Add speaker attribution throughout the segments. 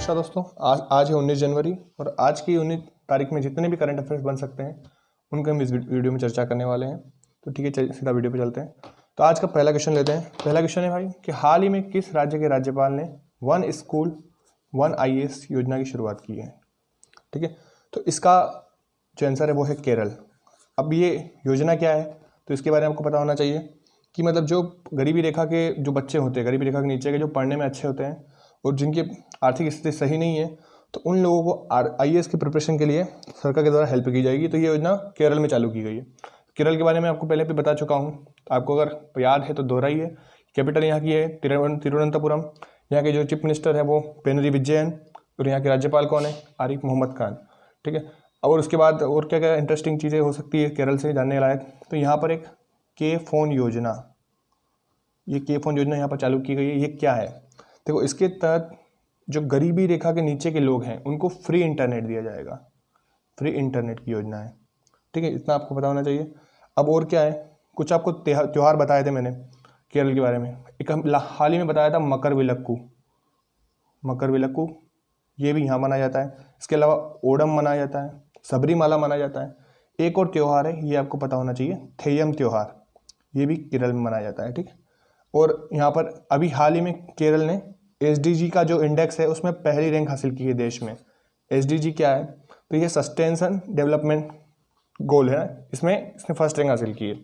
Speaker 1: नमस्कार दोस्तों। आज है 19 जनवरी और आज की 19 तारीख में जितने भी करंट अफेयर्स बन सकते हैं उनके हम इस वीडियो में चर्चा करने वाले हैं। तो ठीक है, सीधा वीडियो पे चलते हैं। तो आज का पहला क्वेश्चन लेते हैं। पहला क्वेश्चन है भाई कि हाल ही में किस राज्य के राज्यपाल ने वन स्कूल वन IAS योजना की शुरुआत की है। ठीक है, तो इसका जो आंसर है वो है केरल। अब ये योजना क्या है तो इसके बारे में आपको पता होना चाहिए कि मतलब जो गरीबी रेखा के जो बच्चे होते हैं, गरीबी रेखा के नीचे के जो पढ़ने में अच्छे होते हैं और जिनकी आर्थिक स्थिति सही नहीं है, तो उन लोगों को IAS की प्रिपरेशन के लिए सरकार के द्वारा हेल्प की जाएगी। तो ये योजना केरल में चालू की गई है। केरल के बारे में आपको पहले भी बता चुका हूँ, आपको अगर याद है तो दोहराइए। कैपिटल यहाँ की है तिरुवनंतपुरम। यहाँ के जो चीफ मिनिस्टर है वो पिनराई विजयन और यहाँ के राज्यपाल कौन है, आरिफ मोहम्मद खान। ठीक है, और उसके बाद और क्या क्या इंटरेस्टिंग चीज़ें हो सकती है केरल से जानने लायक, तो यहाँ पर एक K-Phone योजना, ये K-Phone योजना यहाँ पर चालू की गई है। ये क्या है देखो, इसके तहत जो गरीबी रेखा के नीचे के लोग हैं उनको फ्री इंटरनेट दिया जाएगा। फ्री इंटरनेट की योजना है। ठीक है, इतना आपको पता होना चाहिए। अब और क्या है, कुछ आपको त्यौहार बताए थे मैंने केरल के बारे में। एक हम हाल ही में बताया था मकरविलक्कू, ये भी यहाँ मनाया जाता है। इसके अलावा ओणम मनाया जाता है, सबरीमाला मनाया जाता है। एक और त्यौहार है, ये आपको पता होना चाहिए, थेयम त्यौहार, ये भी केरल में मनाया जाता है। ठीक है, और यहाँ पर अभी हाल ही में केरल ने SDG का जो इंडेक्स है उसमें पहली रैंक हासिल की है देश में। SDG क्या है, तो ये सस्टेनेबल डेवलपमेंट गोल है, इसने फर्स्ट रैंक हासिल की है।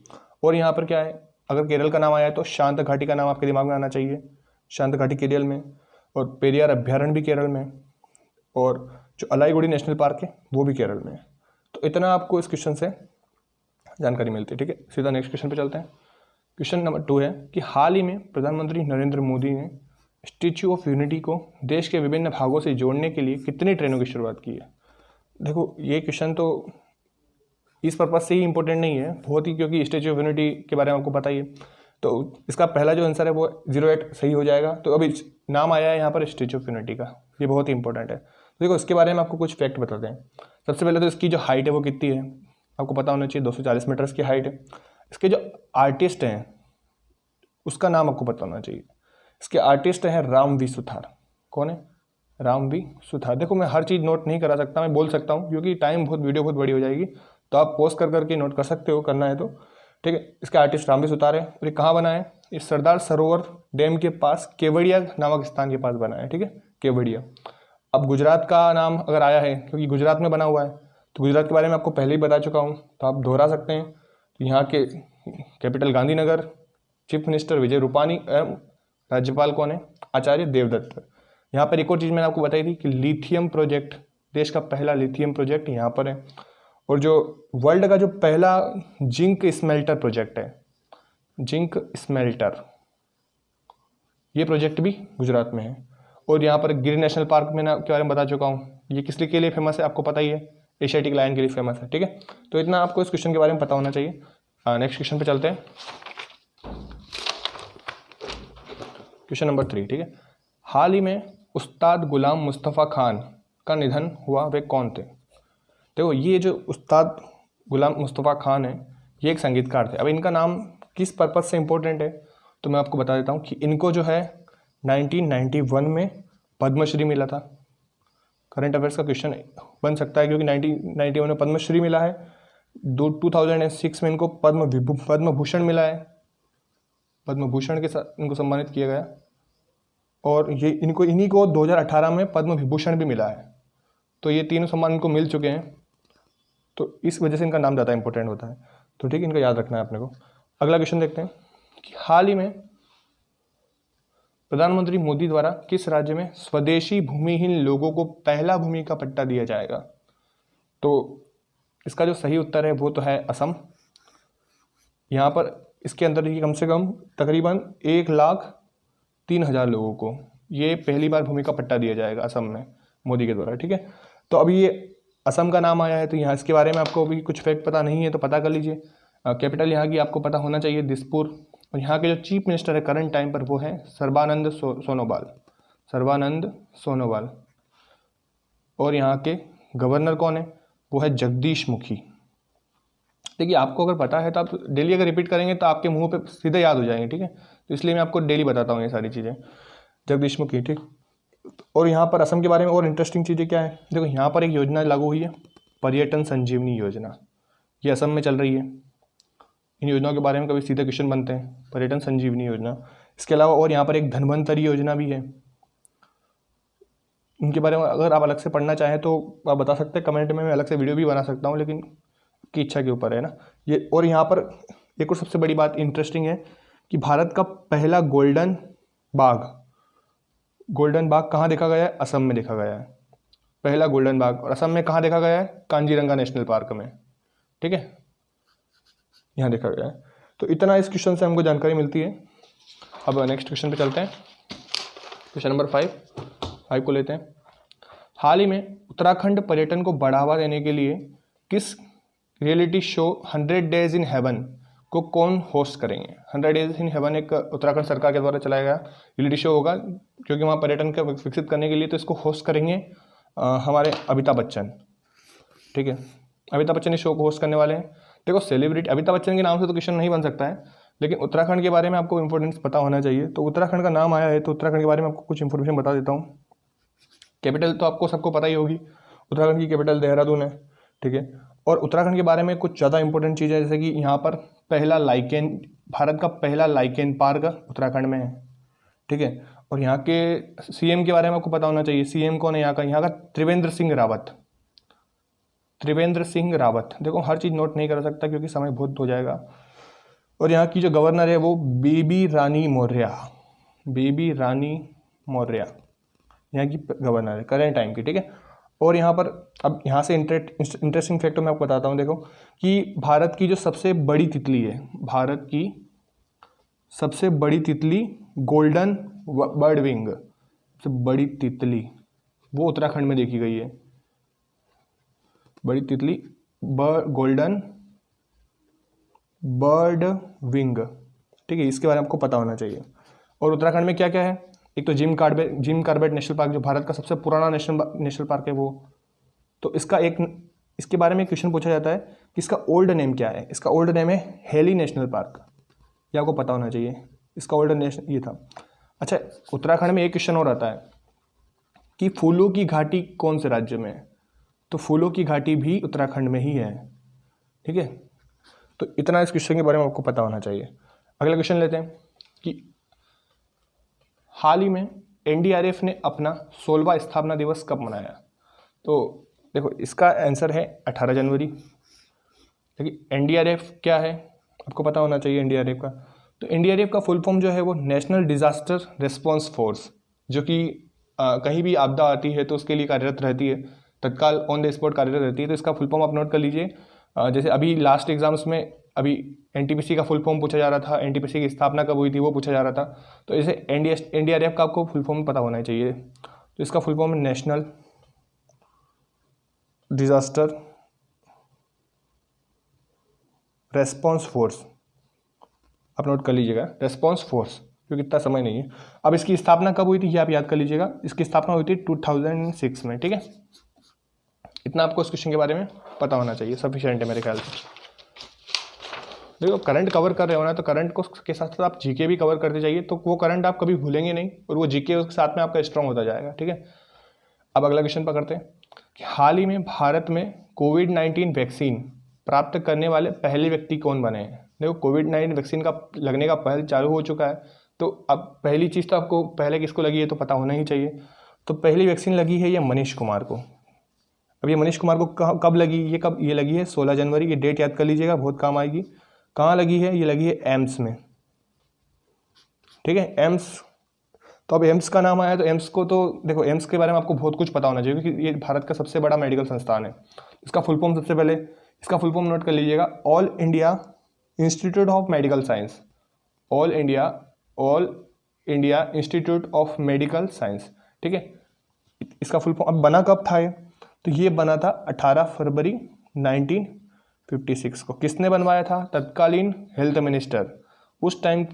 Speaker 1: और यहाँ पर क्या है, अगर केरल का नाम आया है तो शांत घाटी का नाम आपके दिमाग में आना चाहिए। शांत घाटी केरल में, और पेरियार अभ्यारण्य भी केरल में, और जो अलाईगुड़ी नेशनल पार्क है वो भी केरल में है। तो इतना आपको इस क्वेश्चन से जानकारी मिलती है। ठीक है, सीधा नेक्स्ट क्वेश्चन पे चलते हैं। क्वेश्चन नंबर 2 है कि हाल ही में प्रधानमंत्री नरेंद्र मोदी ने स्टैच्यू ऑफ यूनिटी को देश के विभिन्न भागों से जोड़ने के लिए कितनी ट्रेनों की शुरुआत की है। देखो ये क्वेश्चन तो इस पर्पज़ से ही इंपॉर्टेंट नहीं है बहुत ही, क्योंकि स्टैच्यू ऑफ यूनिटी के बारे में आपको पता ही है। तो इसका पहला जो आंसर है वो 08 सही हो जाएगा। तो अभी नाम आया है यहाँ पर स्टैच्यू ऑफ यूनिटी का, ये बहुत ही इंपॉर्टेंट है। तो देखो इसके बारे में आपको कुछ फैक्ट बताते हैं। सबसे पहले तो इसकी जो हाइट है वो कितनी है, आपको पता होना चाहिए, 240 मीटर की हाइट है। इसके जो आर्टिस्ट हैं उसका नाम आपको पता होना चाहिए। इसके आर्टिस्ट हैं राम वी सुथार। कौन है, राम वी सुथार। देखो मैं हर चीज़ नोट नहीं करा सकता, मैं बोल सकता हूँ क्योंकि वीडियो बहुत बड़ी हो जाएगी, तो आप पॉज कर करके नोट कर सकते हो, करना है तो। ठीक है, इसके आर्टिस्ट राम वी सुथार है। और ये कहाँ बना है, ये सरदार सरोवर डैम के पास केवड़िया नामक स्थान के पास बना है। ठीक है, केवड़िया। अब गुजरात का नाम अगर आया है क्योंकि गुजरात में बना हुआ है, तो गुजरात के बारे में आपको पहले ही बता चुका हूँ, तो आप दोहरा सकते हैं। तो यहाँ के capital Gandhinagar, chief minister Vijay Rupani एवं राज्यपाल कौन है, आचार्य देवदत्त। यहाँ पर एक और चीज़ मैंने आपको बताई थी कि लिथियम प्रोजेक्ट, देश का पहला लिथियम प्रोजेक्ट यहाँ पर है। और जो वर्ल्ड का जो पहला जिंक स्मेल्टर प्रोजेक्ट है, जिंक स्मेल्टर, ये प्रोजेक्ट भी गुजरात में है। और यहाँ पर गिर नेशनल पार्क में के बारे में बता चुका हूँ, ये किस लिए के लिए फेमस है आपको पता ही है, एशियाटिक लायन के लिए फेमस है। ठीक है, तो इतना आपको इस क्वेश्चन के बारे में पता होना चाहिए। नेक्स्ट क्वेश्चन पे चलते हैं। Question number 3। ठीक है, हाल ही में उस्ताद गुलाम मुस्तफ़ा खान का निधन हुआ, वे कौन थे। देखो ये जो उस्ताद गुलाम मुस्तफ़ा खान है ये एक संगीतकार थे। अब इनका नाम किस पर्पज़ से इम्पोर्टेंट है तो मैं आपको बता देता हूँ कि इनको जो है 1991 में पद्मश्री मिला था। करंट अफेयर्स का क्वेश्चन बन सकता है क्योंकि 1991 में पद्मश्री मिला है। 2006 में इनको पद्म भूषण मिला है, पद्म भूषण के साथ इनको सम्मानित किया गया। और ये इन्हीं को 2018 में पद्म विभूषण भी मिला है। तो ये तीनों सम्मान इनको मिल चुके हैं, तो इस वजह से इनका नाम ज़्यादा इंपॉर्टेंट होता है। तो ठीक है, इनका याद रखना है अपने को। अगला क्वेश्चन देखते हैं कि हाल ही में प्रधानमंत्री मोदी द्वारा किस राज्य में स्वदेशी भूमिहीन लोगों को पहला भूमि का पट्टा दिया जाएगा। तो इसका जो सही उत्तर है वो तो है असम। यहाँ पर इसके अंदर ही कम से कम तकरीबन 1,03,000 लोगों को ये पहली बार भूमि का पट्टा दिया जाएगा असम में मोदी के द्वारा। ठीक है, तो अभी ये असम का नाम आया है, तो यहाँ इसके बारे में आपको अभी कुछ फैक्ट पता नहीं है तो पता कर लीजिए। कैपिटल यहाँ की आपको पता होना चाहिए दिसपुर। और यहाँ के जो चीफ मिनिस्टर है करंट टाइम पर वो है सर्बानंद सोनोवाल। और यहाँ के गवर्नर कौन है, वो है जगदीश मुखी। देखिए आपको अगर पता है तो आप डेली अगर रिपीट करेंगे तो आपके मुंह पे सीधे याद हो जाएंगे। ठीक है, तो इसलिए मैं आपको डेली बताता हूँ ये सारी चीज़ें। जगदीश मुखी। ठीक, और यहाँ पर असम के बारे में और इंटरेस्टिंग चीज़ें क्या है, देखो यहाँ पर एक योजना लागू हुई है, पर्यटन संजीवनी योजना, ये असम में चल रही है। इन योजनाओं के बारे में कभी सीधे क्वेश्चन बनते हैं, पर्यटन संजीवनी योजना। इसके अलावा और यहाँ पर एक धन्वंतरी योजना भी है, इनके बारे में अगर आप अलग से पढ़ना चाहें तो आप बता सकते हैं कमेंट में, मैं अलग से वीडियो भी बना सकता हूँ, लेकिन की इच्छा के ऊपर है ना ये। और यहाँ पर एक और सबसे बड़ी बात इंटरेस्टिंग है कि भारत का पहला गोल्डन बाघ कहाँ देखा गया है, असम में देखा गया है, पहला गोल्डन बाघ। और असम में कहाँ देखा गया है, कांजीरंगा नेशनल पार्क में, ठीक है, यहाँ देखा गया है। तो इतना इस क्वेश्चन से हमको जानकारी मिलती है। अब नेक्स्ट क्वेश्चन पे चलते हैं, क्वेश्चन नंबर 5 को लेते हैं। हाल ही में उत्तराखंड पर्यटन को बढ़ावा देने के लिए किस reality show 100 days in heaven को कौन होस्ट करेंगे। 100 डेज इन हेवन एक उत्तराखंड सरकार के द्वारा चलाया गया रियलिटी शो होगा, क्योंकि वहाँ पर्यटन को विकसित करने के लिए, तो इसको होस्ट करेंगे हमारे अमिताभ बच्चन, ठीक है, अमिताभ बच्चन इस शो को होस्ट करने वाले हैं। देखो सेलिब्रिटी अमिताभ बच्चन के नाम से तो क्वेश्चन नहीं बन सकता है, लेकिन उत्तराखंड के बारे में आपको इंपॉर्टेंस पता होना चाहिए। तो उत्तराखंड का नाम आया है तो उत्तराखंड के बारे में आपको कुछ इन्फॉर्मेशन बता देता हूँ। कैपिटल तो आपको सबको पता ही होगी, उत्तराखंड की कैपिटल देहरादून है, ठीक है। और उत्तराखंड के बारे में कुछ ज़्यादा इंपॉर्टेंट चीज़ है, जैसे कि यहाँ पर भारत का पहला लाइकेन पार्क उत्तराखंड में है, ठीक है। और यहाँ के सीएम के बारे में आपको पता होना चाहिए। सीएम कौन है यहाँ का त्रिवेंद्र सिंह रावत। देखो हर चीज़ नोट नहीं कर सकता क्योंकि समय बहुत हो जाएगा। और यहाँ की जो गवर्नर है वो बेबी रानी मौर्य यहाँ की गवर्नर है करंट टाइम की, ठीक है। और यहाँ पर अब यहाँ से इंटरेस्टिंग फैक्ट मैं आपको बताता हूँ। देखो कि भारत की जो सबसे बड़ी तितली है, भारत की सबसे बड़ी तितली गोल्डन बर्ड विंग, सबसे बड़ी तितली वो उत्तराखंड में देखी गई है। बड़ी तितली गोल्डन बर्ड विंग, ठीक है, इसके बारे में आपको पता होना चाहिए। और उत्तराखंड में क्या क्या है, एक तो जिम कॉर्बेट नेशनल पार्क जो भारत का सबसे पुराना नेशनल पार्क है वो। तो इसके बारे में क्वेश्चन पूछा जाता है कि इसका ओल्ड नेम क्या है। इसका ओल्ड नेम है हेली नेशनल पार्क, ये आपको पता होना चाहिए, इसका ओल्ड नेशनल ये था। अच्छा, उत्तराखंड में एक क्वेश्चन और आता है कि फूलों की घाटी कौन से राज्य में है, तो फूलों की घाटी भी उत्तराखंड में ही है, ठीक है। तो इतना इस क्वेश्चन के बारे में आपको पता होना चाहिए। अगला क्वेश्चन लेते हैं कि हाल ही में एनडीआरएफ ने अपना 16वां स्थापना दिवस कब मनाया। तो देखो इसका आंसर है 18 जनवरी। देखिए एनडीआरएफ क्या है आपको पता होना चाहिए एनडीआरएफ का। तो एनडीआरएफ का फुल फॉर्म जो है वो नेशनल डिजास्टर रिस्पांस फोर्स, जो कि कहीं भी आपदा आती है तो उसके लिए कार्यरत रहती है, तत्काल ऑन द स्पॉट कार्यरत रहती है। तो इसका फुल फॉर्म आप नोट कर लीजिए। जैसे अभी लास्ट एग्जाम्स में अभी एनटीपीसी का फुल फॉर्म पूछा जा रहा था, एनटीपीसी की स्थापना कब हुई थी वो पूछा जा रहा था। तो इसे एनडीआरएफ का आपको फुल फॉर्म पता होना चाहिए। तो इसका फुल फॉर्म है नेशनल डिजास्टर रेस्पॉन्स फोर्स, आप नोट कर लीजिएगा रेस्पॉन्स फोर्स, क्योंकि इतना समय नहीं है। अब इसकी स्थापना कब हुई थी ये आप याद कर लीजिएगा, इसकी स्थापना हुई थी 2006 में, ठीक है। इतना आपको इस क्वेश्चन के बारे में पता होना चाहिए, सफिशिएंट है मेरे ख्याल से। देखो करंट कवर कर रहे हो ना, तो करंट को के साथ साथ आप जीके भी कवर करते जाइए, तो वो करंट आप कभी भूलेंगे नहीं और वो जीके उसके साथ में आपका स्ट्रांग होता जाएगा, ठीक है। अब अगला क्वेश्चन पकड़ते हैं कि हाल ही में भारत में कोविड-19 वैक्सीन प्राप्त करने वाले पहले व्यक्ति कौन बने हैं। देखो कोविड-19 वैक्सीन का लगने का पहल चालू हो चुका है, तो अब पहली चीज़ तो आपको पहले किसको लगी है तो पता होना ही चाहिए। तो पहली वैक्सीन लगी है ये मनीष कुमार को। अब ये मनीष कुमार को कब लगी, ये लगी है 16 जनवरी, ये डेट याद कर लीजिएगा बहुत काम आएगी। कहाँ लगी है, ये लगी है एम्स में, ठीक है, एम्स। तो अब एम्स का नाम आया तो एम्स को तो देखो एम्स के बारे में आपको बहुत कुछ पता होना चाहिए क्योंकि ये भारत का सबसे बड़ा मेडिकल संस्थान है। इसका फुल फॉर्म सबसे पहले इसका फुल फॉर्म नोट कर लीजिएगा, all India institute of medical science, all India institute of medical science, ठीक है। इसका फुल फॉर्म अब बना कब था ये, तो ये बना था 18 फरवरी 1956 को। किसने बनवाया था, तत्कालीन हेल्थ मिनिस्टर, उस टाइम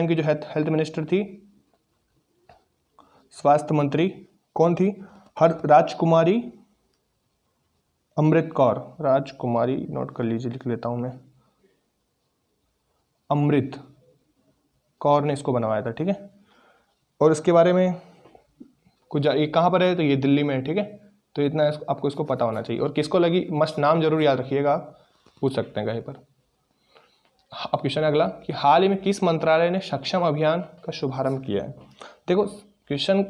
Speaker 1: की जो हेल्थ मिनिस्टर थी, स्वास्थ्य मंत्री कौन थी, राजकुमारी अमृत कौर, राजकुमारी नोट कर लीजिए, लिख लेता हूं मैं, अमृत कौर ने इसको बनवाया था, ठीक है। और इसके बारे में ये कहाँ पर है, तो ये दिल्ली में है, ठीक है। तो इतना आपको इसको पता होना चाहिए। और किसको लगी मस्ट, नाम जरूर याद रखिएगा, आप पूछ सकते हैं कहीं पर। अब क्वेश्चन है अगला कि हाल ही में किस मंत्रालय ने सक्षम अभियान का शुभारंभ किया है। देखो क्वेश्चन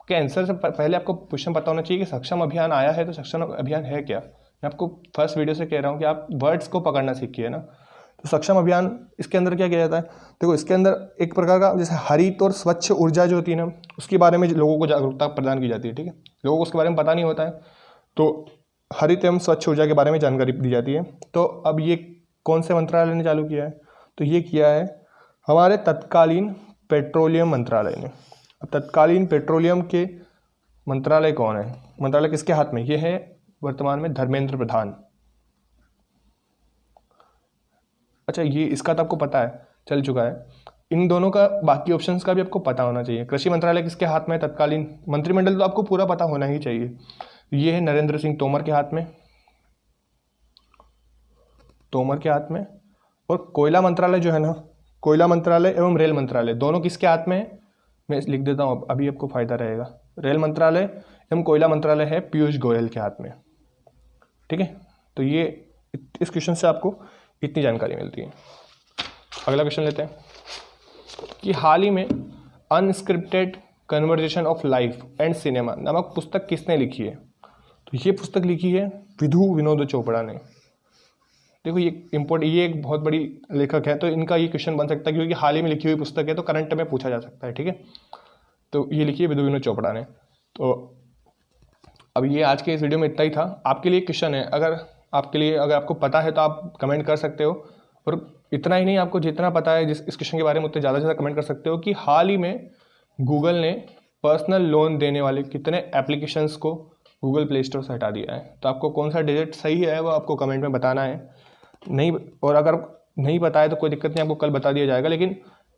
Speaker 1: के आंसर से पहले आपको क्वेश्चन पता होना चाहिए कि सक्षम अभियान आया है, तो सक्षम अभियान है क्या। मैं आपको फर्स्ट वीडियो से कह रहा हूँ कि आप वर्ड्स को पकड़ना सीखिए ना। तो सक्षम अभियान इसके अंदर क्या किया जाता है, देखो इसके अंदर एक प्रकार का जैसे हरित और स्वच्छ ऊर्जा जो होती है ना, उसके बारे में लोगों को जागरूकता प्रदान की जाती है, ठीक है। लोगों को उसके बारे में पता नहीं होता है, तो हरित एवं स्वच्छ ऊर्जा के बारे में जानकारी दी जाती है। तो अब ये कौन से मंत्रालय ने चालू किया है, तो ये किया है हमारे तत्कालीन पेट्रोलियम मंत्रालय ने। अब तत्कालीन पेट्रोलियम के मंत्रालय कौन है, मंत्रालय किसके हाथ में, ये है वर्तमान में धर्मेंद्र प्रधान। अच्छा, ये इसका तो आपको पता है, चल चुका है। इन दोनों का बाकी ऑप्शंस का भी आपको पता होना चाहिए। कृषि मंत्रालय किसके हाथ में है, तत्कालीन। मंत्रिमंडल तो आपको पूरा पता होना ही चाहिए, ये है नरेंद्र सिंह तोमर के हाथ में, तोमर के हाथ में। और कोयला मंत्रालय जो है ना, कोयला मंत्रालय एवं रेल मंत्रालय दोनों किसके हाथ में है, मैं लिख देता हूँ अभी आपको फायदा रहेगा। रेल मंत्रालय एवं कोयला मंत्रालय है पीयूष गोयल के हाथ में, ठीक है। तो ये इस क्वेश्चन से आपको इतनी जानकारी मिलती है। अगला क्वेश्चन लेते हैं कि हाल ही में unscripted conversation of life and cinema नामक पुस्तक किसने लिखी है। तो ये पुस्तक लिखी है विधु विनोद चोपड़ा ने। देखो ये एक बहुत बड़ी लेखक है, तो इनका ये क्वेश्चन बन सकता है क्योंकि हाल ही में लिखी हुई पुस्तक है, तो करंट में पूछा जा सकता है, ठीक है। तो ये लिखी है विधु विनोद चोपड़ा ने। तो अब ये आज के इस वीडियो में इतना ही था। आपके लिए क्वेश्चन है, अगर आपको पता है तो आप कमेंट कर सकते हो। और इतना ही नहीं, आपको जितना पता है इस क्वेश्चन के बारे में उतने ज़्यादा से ज़्यादा कमेंट कर सकते हो कि हाल ही में गूगल ने पर्सनल लोन देने वाले कितने एप्लीकेशंस को गूगल प्ले स्टोर से हटा दिया है। तो आपको कौन सा डिजिट सही है वो आपको कमेंट में बताना है। नहीं, और अगर नहीं पता है तो कोई दिक्कत नहीं, आपको कल बता दिया जाएगा। लेकिन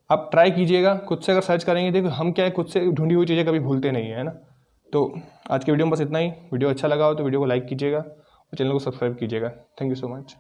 Speaker 1: आप ट्राई कीजिएगा खुद से, अगर सर्च करेंगे। देखो हम क्या है, खुद से ढूंढी हुई चीज़ें कभी भूलते नहीं है ना। तो आज के वीडियो में बस इतना ही। वीडियो अच्छा लगा हो तो वीडियो को लाइक कीजिएगा और चैनल को सब्सक्राइब कीजिएगा। Thank you so much.